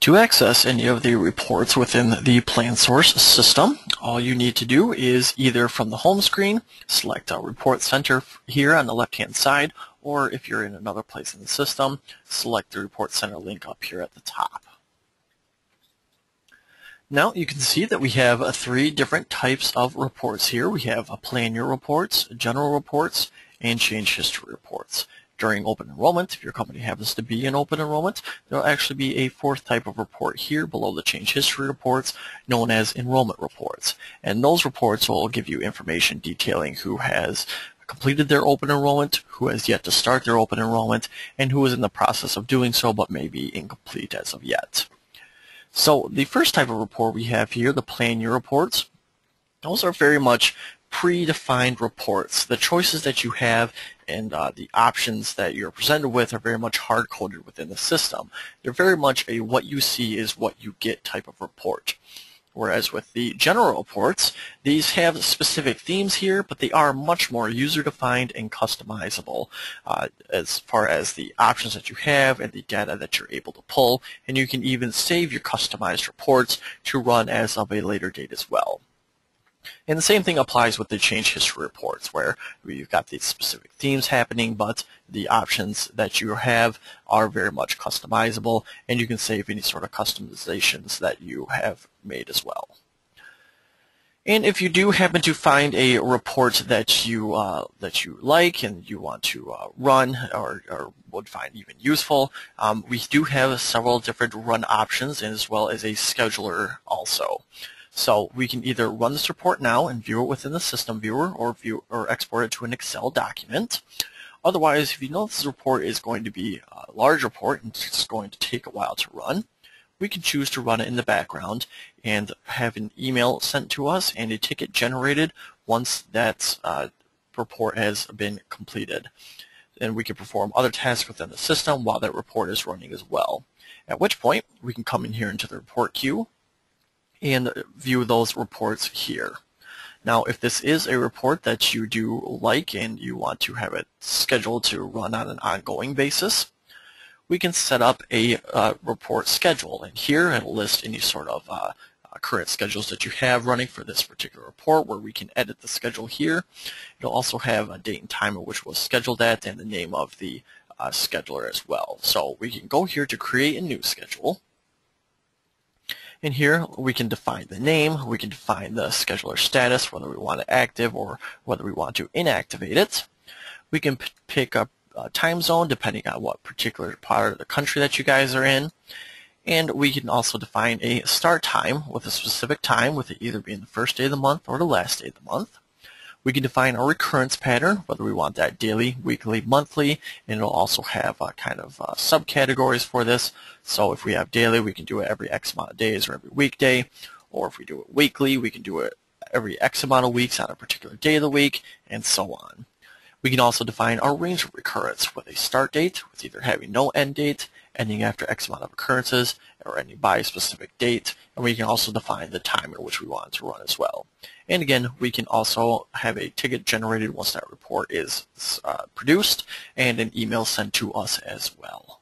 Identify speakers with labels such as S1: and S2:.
S1: To access any of the reports within the PlanSource system, all you need to do is either from the home screen, select Report Center here on the left-hand side, or if you're in another place in the system, select the Report Center link up here at the top. Now you can see that we have three different types of reports here. We have plan year reports, general reports, and change history reports. During open enrollment, if your company happens to be in open enrollment, there will actually be a fourth type of report here below the change history reports known as enrollment reports. And those reports will give you information detailing who has completed their open enrollment, who has yet to start their open enrollment, and who is in the process of doing so but may be incomplete as of yet. So the first type of report we have here, the plan year reports, those are very much predefined reports. The choices that you have and the options that you're presented with are very much hard-coded within the system. They're very much a what you see is what you get type of report. Whereas with the general reports, these have specific themes here, but they are much more user-defined and customizable as far as the options that you have and the data that you're able to pull, and you can even save your customized reports to run as of a later date as well. And the same thing applies with the change history reports, where you've got these specific themes happening, but the options that you have are very much customizable, and you can save any sort of customizations that you have made as well. And if you do happen to find a report that you like and you want to run or would find even useful, we do have several different run options, as well as a scheduler also. So we can either run this report now and view it within the system viewer, or export it to an Excel document. Otherwise, if you know this report is going to be a large report and it's going to take a while to run, we can choose to run it in the background and have an email sent to us and a ticket generated once that report has been completed. And we can perform other tasks within the system while that report is running as well. At which point, we can come in here into the report queue and view those reports here. Now, if this is a report that you do like and you want to have it scheduled to run on an ongoing basis, we can set up a report schedule. And here it'll list any sort of current schedules that you have running for this particular report, where we can edit the schedule here. It'll also have a date and time at which it was scheduled at and the name of the scheduler as well. So we can go here to create a new schedule. And here we can define the name, we can define the scheduler status, whether we want it active or whether we want to inactivate it. We can pick up a time zone depending on what particular part of the country that you guys are in. And we can also define a start time with a specific time, with it either being the first day of the month or the last day of the month. We can define a recurrence pattern, whether we want that daily, weekly, monthly, and it'll also have kind of subcategories for this. So if we have daily, we can do it every X amount of days or every weekday, or if we do it weekly, we can do it every X amount of weeks on a particular day of the week, and so on. We can also define our range of recurrence with a start date, with either having no end date, ending after X amount of occurrences, or ending by a specific date, and we can also define the time at which we want it to run as well. And again, we can also have a ticket generated once that report is produced, and an email sent to us as well.